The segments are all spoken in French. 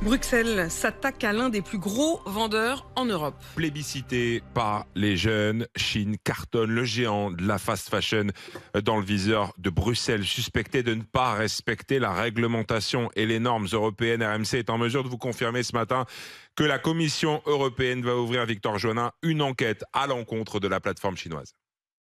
Bruxelles s'attaque à l'un des plus gros vendeurs en Europe. Plébiscité par les jeunes, Chine cartonne. Le géant de la fast fashion dans le viseur de Bruxelles, suspecté de ne pas respecter la réglementation et les normes européennes. RMC est en mesure de vous confirmer ce matin que la Commission européenne va ouvrir, Victor Joannin, une enquête à l'encontre de la plateforme chinoise.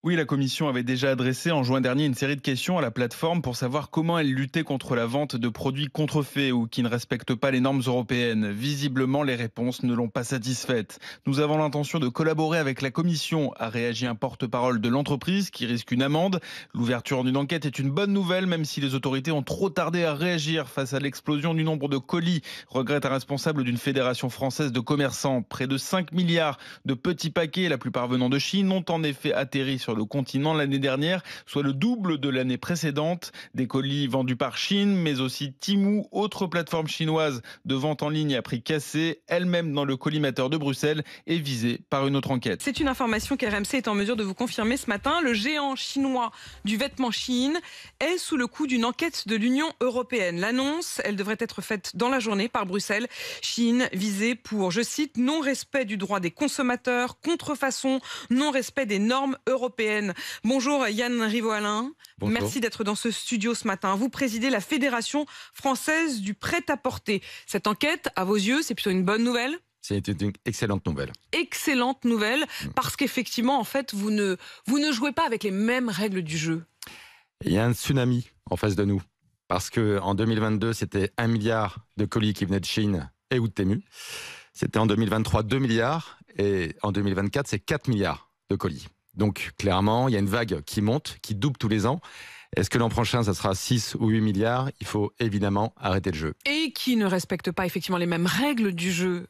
Oui, la Commission avait déjà adressé en juin dernier une série de questions à la plateforme pour savoir comment elle luttait contre la vente de produits contrefaits ou qui ne respectent pas les normes européennes. Visiblement, les réponses ne l'ont pas satisfaite. Nous avons l'intention de collaborer avec la Commission, a réagi un porte-parole de l'entreprise qui risque une amende. L'ouverture d'une enquête est une bonne nouvelle, même si les autorités ont trop tardé à réagir face à l'explosion du nombre de colis, regrette un responsable d'une fédération française de commerçants. Près de 5 milliards de petits paquets, la plupart venant de Chine, ont en effet atterri sur le continent l'année dernière, soit le double de l'année précédente. Des colis vendus par Chine, mais aussi Temu, autre plateforme chinoise de vente en ligne à prix cassé, elle-même dans le collimateur de Bruxelles, est visée par une autre enquête. C'est une information qu'RMC est en mesure de vous confirmer ce matin. Le géant chinois du vêtement Shein est sous le coup d'une enquête de l'Union européenne. L'annonce, elle devrait être faite dans la journée par Bruxelles. Shein visée pour, je cite, non-respect du droit des consommateurs, contrefaçon, non-respect des normes européennes. Bonjour Yann Rivoalin, merci d'être dans ce studio ce matin. Vous présidez la Fédération française du prêt-à-porter. Cette enquête, à vos yeux, c'est plutôt une bonne nouvelle ? C'est une excellente nouvelle. Excellente nouvelle, parce qu'effectivement, en fait, vous ne jouez pas avec les mêmes règles du jeu. Il y a un tsunami en face de nous, parce qu'en 2022, c'était 1 milliard de colis qui venaient de Chine et ou de Temu. C'était en 2023 2 milliards, et en 2024, c'est 4 milliards de colis. Donc clairement, il y a une vague qui monte, qui double tous les ans. Est-ce que l'an prochain, ça sera 6 ou 8 milliards ? Il faut évidemment arrêter le jeu. Et qui ne respectent pas effectivement les mêmes règles du jeu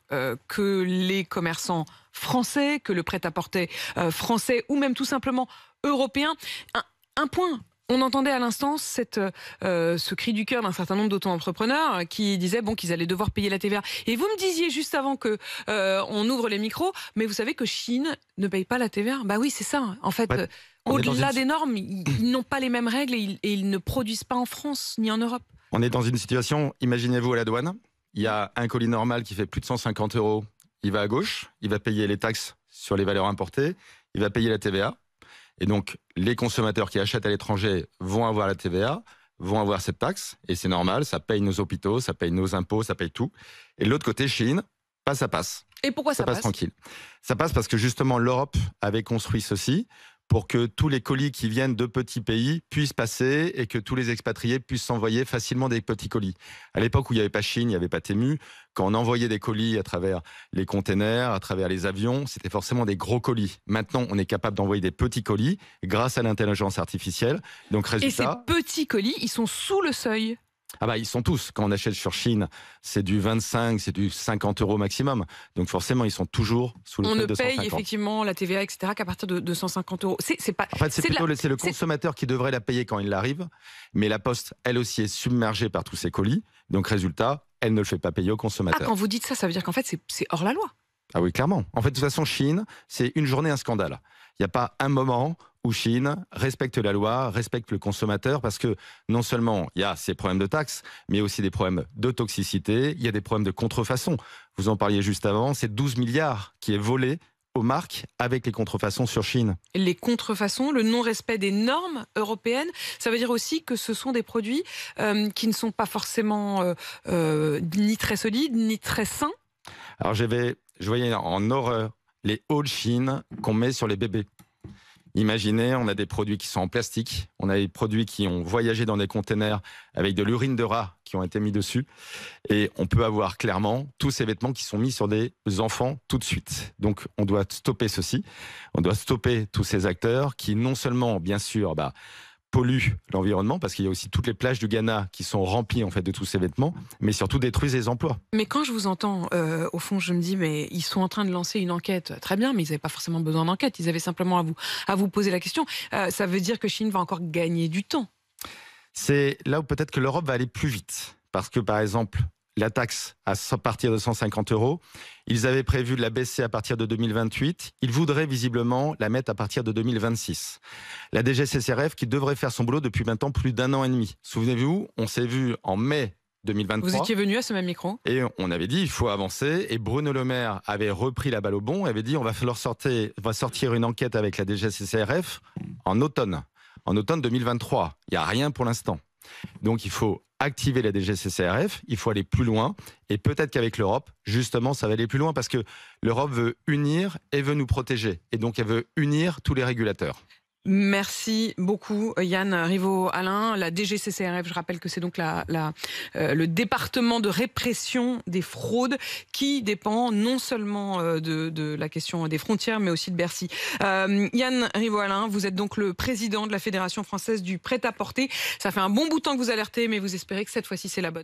que les commerçants français, que le prêt-à-porter français ou même tout simplement européen. Un point. On entendait à l'instant ce cri du cœur d'un certain nombre d'auto-entrepreneurs qui disaient qu'ils allaient devoir payer la TVA. Et vous me disiez juste avant que on ouvre les micros, mais vous savez que Chine ne paye pas la TVA. Bah oui, c'est ça. En fait, au-delà des normes, ils n'ont pas les mêmes règles et ils ne produisent pas en France ni en Europe. On est dans une situation, imaginez-vous à la douane, il y a un colis normal qui fait plus de 150 €. Il va à gauche, il va payer les taxes sur les valeurs importées, il va payer la TVA. Et donc, les consommateurs qui achètent à l'étranger vont avoir la TVA, vont avoir cette taxe, et c'est normal, ça paye nos hôpitaux, ça paye nos impôts, ça paye tout. Et de l'autre côté, Chine, ça passe. Et pourquoi ça passe tranquille. Ça passe parce que justement, l'Europe avait construit ceci pour que tous les colis qui viennent de petits pays puissent passer et que tous les expatriés puissent s'envoyer facilement des petits colis. À l'époque où il n'y avait pas Chine, il n'y avait pas Temu, quand on envoyait des colis à travers les containers, à travers les avions, c'était forcément des gros colis. Maintenant, on est capable d'envoyer des petits colis grâce à l'intelligence artificielle. Donc, résultat... Et ces petits colis, ils sont sous le seuil. Ah bah ils sont tous, quand on achète sur Chine, c'est du 25, c'est du 50 € maximum. Donc forcément, ils sont toujours sous le seuil de 150. On ne paye effectivement la TVA, etc. qu'à partir de 150 €. C'est pas. En fait, c'est le consommateur qui devrait la payer quand il l'arrive, mais la Poste, elle aussi, est submergée par tous ces colis. Donc résultat, elle ne le fait pas payer au consommateur. Ah, quand vous dites ça, ça veut dire qu'en fait, c'est hors la loi. Ah oui, clairement. En fait, de toute façon, Chine, c'est une journée un scandale. Il n'y a pas un moment où Chine respecte la loi, respecte le consommateur, parce que non seulement il y a ces problèmes de taxes, mais aussi des problèmes de toxicité, il y a des problèmes de contrefaçon. Vous en parliez juste avant, c'est 12 milliards qui est volé aux marques avec les contrefaçons sur Chine. Les contrefaçons, le non-respect des normes européennes, ça veut dire aussi que ce sont des produits qui ne sont pas forcément ni très solides, ni très sains. Alors je voyais en horreur les hauts de Chine qu'on met sur les bébés. Imaginez, on a des produits qui sont en plastique, on a des produits qui ont voyagé dans des containers avec de l'urine de rat qui ont été mis dessus, et on peut avoir clairement tous ces vêtements qui sont mis sur des enfants tout de suite. Donc on doit stopper ceci, on doit stopper tous ces acteurs qui non seulement, bien sûr, polluent l'environnement, parce qu'il y a aussi toutes les plages du Ghana qui sont remplies en fait de tous ces vêtements, mais surtout détruisent les emplois. Mais quand je vous entends, au fond, je me dis, mais ils sont en train de lancer une enquête. Très bien, mais ils n'avaient pas forcément besoin d'enquête. Ils avaient simplement à vous poser la question. Ça veut dire que Chine va encore gagner du temps. C'est là où peut-être que l'Europe va aller plus vite. Parce que, par exemple, la taxe à partir de 150 €. Ils avaient prévu de la baisser à partir de 2028. Ils voudraient visiblement la mettre à partir de 2026. La DGCCRF qui devrait faire son boulot depuis maintenant plus d'1 an et demi. Souvenez-vous, on s'est vu en mai 2023. Vous étiez venu à ce même micro. Et on avait dit il faut avancer. Et Bruno Le Maire avait repris la balle au bond et avait dit on va sortir une enquête avec la DGCCRF en automne 2023. Il n'y a rien pour l'instant. Donc il faut activer la DGCCRF, il faut aller plus loin. Et peut-être qu'avec l'Europe, justement, ça va aller plus loin parce que l'Europe veut unir et veut nous protéger. Et donc elle veut unir tous les régulateurs. Merci beaucoup Yann Rivot-Alain. La DGCCRF, je rappelle que c'est donc le département de répression des fraudes qui dépend non seulement de la question des frontières mais aussi de Bercy. Yann Rivot-Alain, vous êtes donc le président de la Fédération française du prêt-à-porter. Ça fait un bon bout de temps que vous alertez mais vous espérez que cette fois-ci c'est la bonne.